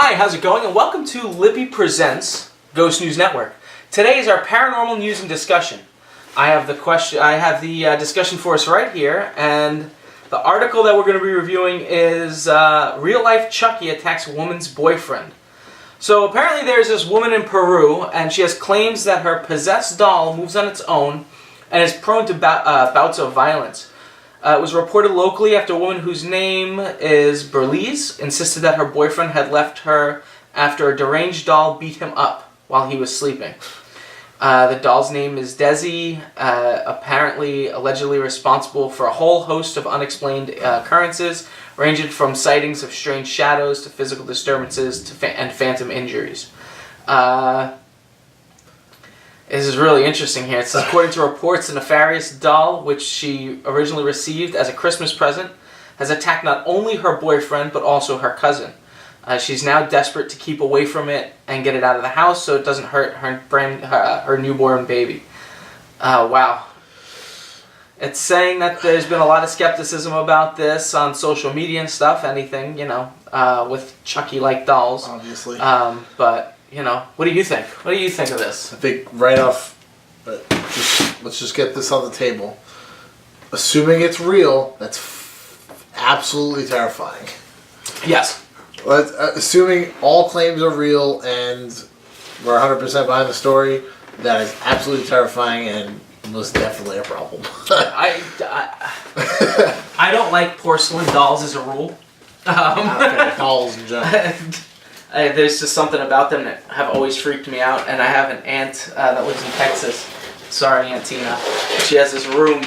Hi, how's it going? And welcome to Libby Presents Ghost News Network. Today is our Paranormal News Discussion. I have the discussion for us right here, and the article that we're going to be reviewing is Real Life Chucky Attacks Woman's Boyfriend. So apparently there's this woman in Peru, and she has claims that her possessed doll moves on its own and is prone to bouts of violence. It was reported locally after a woman whose name is Berlise insisted that her boyfriend had left her after a deranged doll beat him up while he was sleeping. The doll's name is Desi, allegedly responsible for a whole host of unexplained occurrences, ranging from sightings of strange shadows to physical disturbances and phantom injuries. This is really interesting here. It says, according to reports, the nefarious doll, which she originally received as a Christmas present, has attacked not only her boyfriend, but also her cousin. She's now desperate to keep away from it and get it out of the house so it doesn't hurt her newborn baby. Wow. It's saying that there's been a lot of skepticism about this on social media and stuff, anything, with Chucky-like dolls. Obviously. But... what do you think? What do you think of this? I think right off, let's just get this on the table. Assuming it's real, that's absolutely terrifying. Yes. Assuming all claims are real and we're 100% behind the story, that is absolutely terrifying and most definitely a problem. I don't like porcelain dolls as a rule. Dolls in general. There's just something about them that have always freaked me out, and I have an aunt that lives in Texas. Sorry, Aunt Tina. She has this room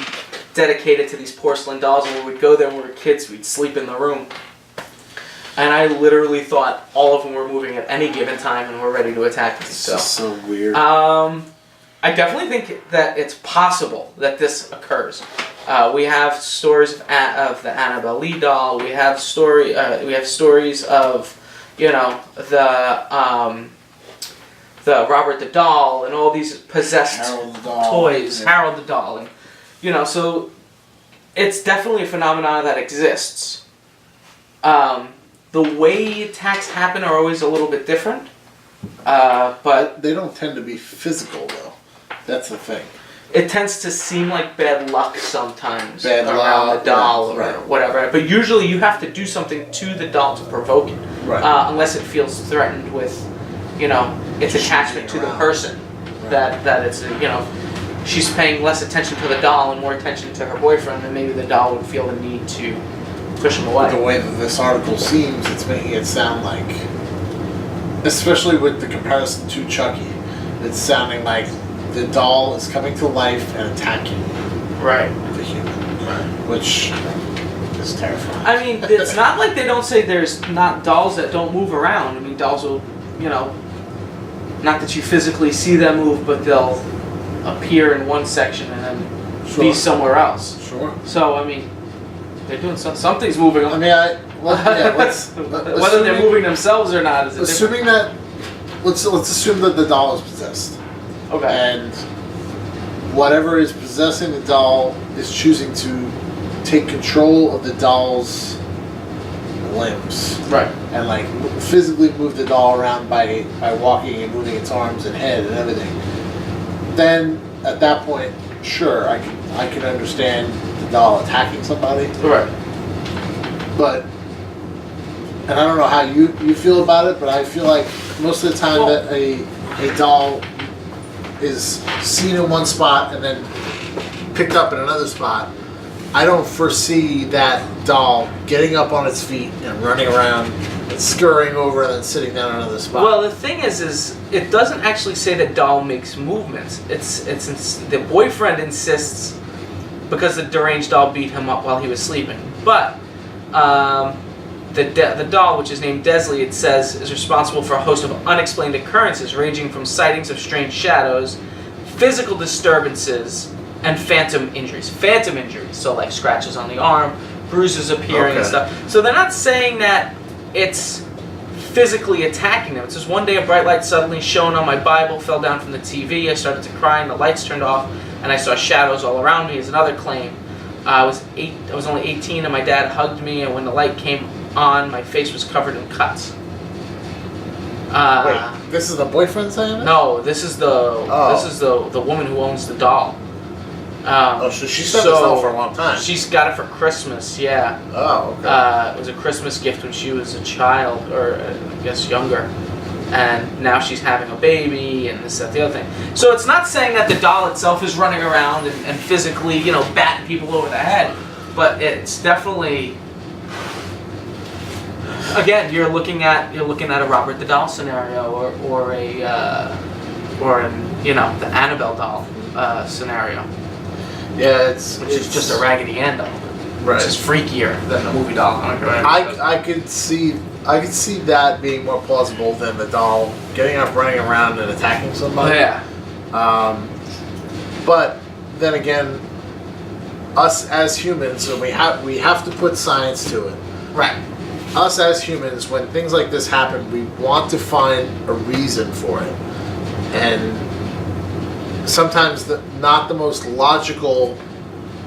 dedicated to these porcelain dolls, and when we'd go there when we were kids, we'd sleep in the room. And I literally thought all of them were moving at any given time and were ready to attack us. It's just so weird. I definitely think that it's possible that this occurs. We have stories of the Annabelle Lee doll. We have stories of the Robert the Doll and all these possessed toys, yeah. Harold the Doll, and so it's definitely a phenomenon that exists. The way attacks happen are always a little bit different, but they don't tend to be physical though. That's the thing. It tends to seem like bad luck sometimes around the doll or right. whatever. But usually you have to do something to the doll to provoke it. Right. Unless it feels threatened with, its attachment to the person. Right. That it's, she's paying less attention to the doll and more attention to her boyfriend, then maybe the doll would feel the need to push him away. The way that this article seems, it's making it sound like, especially with the comparison to Chucky, it's sounding like the doll is coming to life and attacking the human, which is terrifying. I mean, it's not like they don't say there's not dolls that don't move around. I mean, dolls will, not that you physically see them move, but they'll appear in one section and then be somewhere else. Sure. So, I mean, they're doing something's moving. I mean, whether they're moving themselves or not is a assuming that. Let's assume that the doll is possessed. Okay. And whatever is possessing the doll is choosing to take control of the doll's limbs. Right. And physically move the doll around by walking and moving its arms and head and everything. Then at that point, sure, I can understand the doll attacking somebody. Right. But and I don't know how you feel about it, but I feel like most of the time that a doll is seen in one spot and then picked up in another spot, I don't foresee that doll getting up on its feet and running around and scurrying over and then sitting down in another spot. Well, the thing is it doesn't actually say the doll makes movements. It's the boyfriend insists because the deranged doll beat him up while he was sleeping. But the doll, which is named Desley, it says, is responsible for a host of unexplained occurrences ranging from sightings of strange shadows, physical disturbances, and phantom injuries. Phantom injuries, so like scratches on the arm, bruises appearing and stuff. So they're not saying that it's physically attacking them. It says, one day a bright light suddenly shone on my Bible, fell down from the TV, I started to cry and the lights turned off, and I saw shadows all around me is another claim. I was only 18 and my dad hugged me, and when the light came on, my face was covered in cuts. Wait, this is the boyfriend saying it? No, this is the woman who owns the doll. So she's had this doll for a long time. She's got it for Christmas, yeah. Oh, okay. It was a Christmas gift when she was a child, or I guess younger. And now she's having a baby, and this, that, the other thing. So it's not saying that the doll itself is running around and physically, batting people over the head, but it's definitely. Again, you're looking at a Robert the Doll scenario, or the Annabelle doll scenario. Yeah, it's just a Raggedy Ann doll, right. Which is freakier than the movie doll. I could see that being more plausible than the doll getting up, running around, and attacking somebody. Yeah. But then again, us as humans, so we have to put science to it. Right. Us as humans, when things like this happen, we want to find a reason for it, and sometimes not the most logical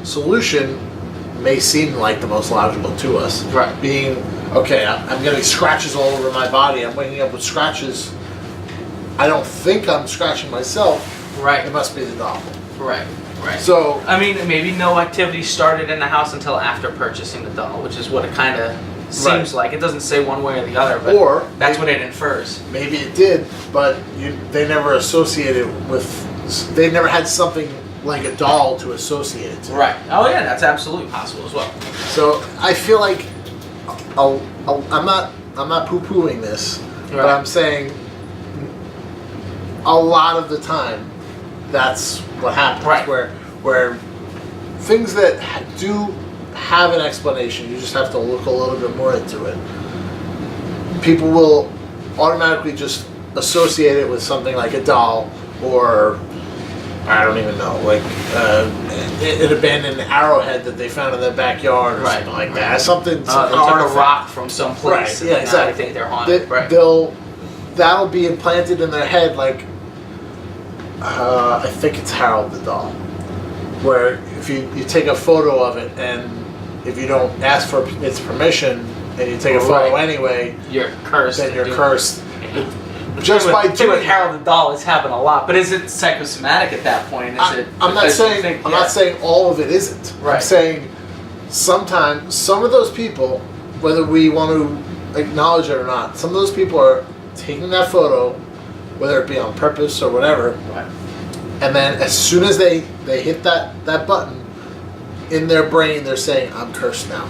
solution may seem like the most logical to us. Right. Being, okay, I'm getting scratches all over my body. I'm waking up with scratches. I don't think I'm scratching myself. Right. It must be the doll. Right. Right. So, I mean, maybe no activity started in the house until after purchasing the doll, which is what it kind of seems like. It doesn't say one way or the other, but that's what it infers. Maybe it did, but they never associated with. They never had something like a doll to associate it to. Right. Oh yeah, that's absolutely possible as well. So I feel like I'm not poo-pooing this, but I'm saying a lot of the time that's what happens. Right. Where things that do have an explanation, you just have to look a little bit more into it. People will automatically just associate it with something like a doll, or I don't even know, like an abandoned arrowhead that they found in their backyard or something like that. Something they took a rock from some place. Right. Yeah, exactly. They think they're haunted. That'll be implanted in their head, like I think it's Harold the doll, where if you take a photo of it and if you don't ask for its permission and you take a photo anyway, you're cursed. Then you're cursed. Yeah. Just by doing with Harold the doll, it's happened a lot. But is it psychosomatic at that point? I'm not saying all of it isn't. Right. I'm saying sometimes some of those people, whether we want to acknowledge it or not, some of those people are taking that photo, whether it be on purpose or whatever, right. And then as soon as they hit that button, in their brain they're saying, I'm cursed now.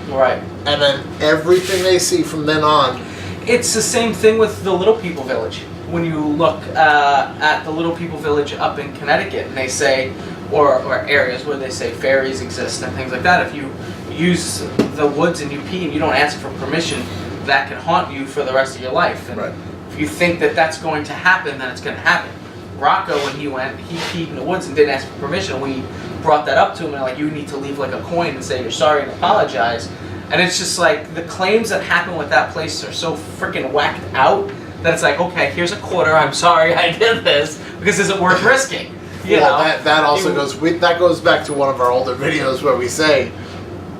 Right. And then everything they see from then on. It's the same thing with the Little People Village. When you look at the Little People Village up in Connecticut, and they say, or areas where they say fairies exist and things like that, if you use the woods and you pee and you don't ask for permission, that can haunt you for the rest of your life. And right. If you think that that's going to happen, then it's going to happen. Rocco, when he went, he peed in the woods and didn't ask for permission. We brought that up to him and like, you need to leave like a coin and say you're sorry and apologize. And it's just like, the claims that happen with that place are so freaking whacked out that it's like, okay, here's a quarter, I'm sorry I did this, because is it worth risking? That also goes back to one of our older videos where we say,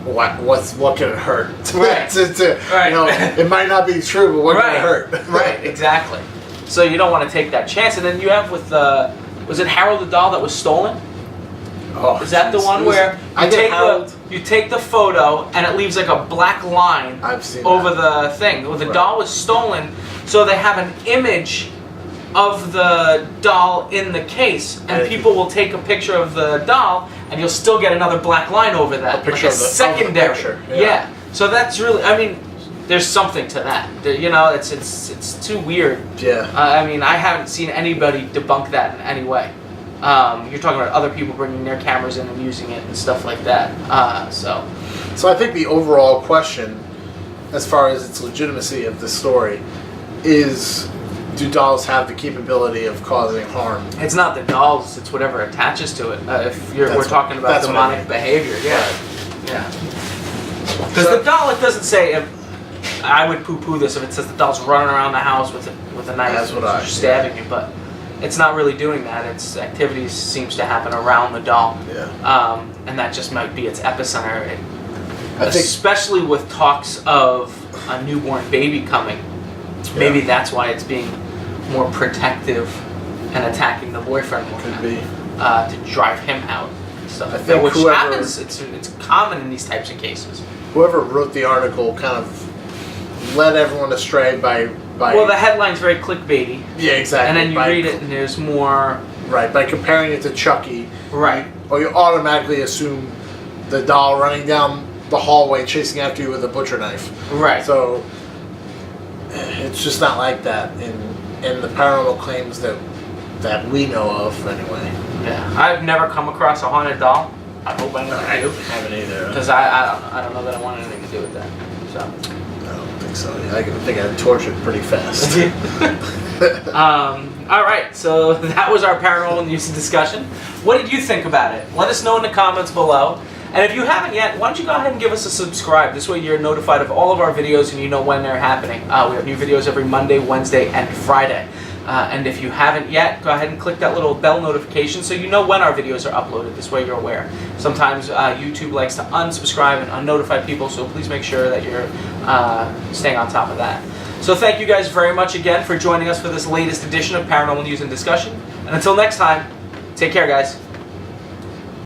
what can it hurt? Right. Right. It might not be true, but what can it hurt? Right, exactly. So you don't want to take that chance. And then you have with, was it Harold the doll that was stolen? Oh, is that the one where you take the photo and it leaves like a black line over the thing? Well, the doll was stolen, so they have an image of the doll in the case, and people will take a picture of the doll, and you'll still get another black line over that, a picture like a secondary. Yeah. So that's really, I mean, there's something to that. You know, it's too weird. Yeah. I mean, I haven't seen anybody debunk that in any way. You're talking about other people bringing their cameras in and using it and stuff like that. So I think the overall question, as far as its legitimacy of the story, is, do dolls have the capability of causing harm? It's not the dolls; it's whatever attaches to it. We're talking about demonic behavior, yeah. Because the doll, it doesn't say. I would poo-poo this if it says the doll's running around the house with a knife, stabbing you, but. It's not really doing that. Its activities seems to happen around the doll, and that just might be its epicenter. Especially with talks of a newborn baby coming, Maybe that's why it's being more protective and attacking the boyfriend more. Could be. To drive him out. So I think which whoever- happens. It's common in these types of cases. Whoever wrote the article kind of led everyone astray by. Well, the headline's very clickbaity. Yeah, exactly. And then you read it, and there's more. Right, by comparing it to Chucky. Right. Or you automatically assume the doll running down the hallway chasing after you with a butcher knife. Right. So it's just not like that in the paranormal claims that we know of, anyway. Yeah, I've never come across a haunted doll. I hope I never do. Haven't either. Because I don't know that I want anything to do with that. So. I don't think so. I think I'd torch it pretty fast. All right, so that was our paranormal news discussion. What did you think about it? Let us know in the comments below. And if you haven't yet, why don't you go ahead and give us a subscribe. This way you're notified of all of our videos and you know when they're happening. We have new videos every Monday, Wednesday, and Friday. And if you haven't yet, go ahead and click that little bell notification so you know when our videos are uploaded. This way you're aware. Sometimes YouTube likes to unsubscribe and unnotify people, so please make sure that you're staying on top of that. So thank you guys very much again for joining us for this latest edition of Paranormal News and Discussion. And until next time, take care, guys.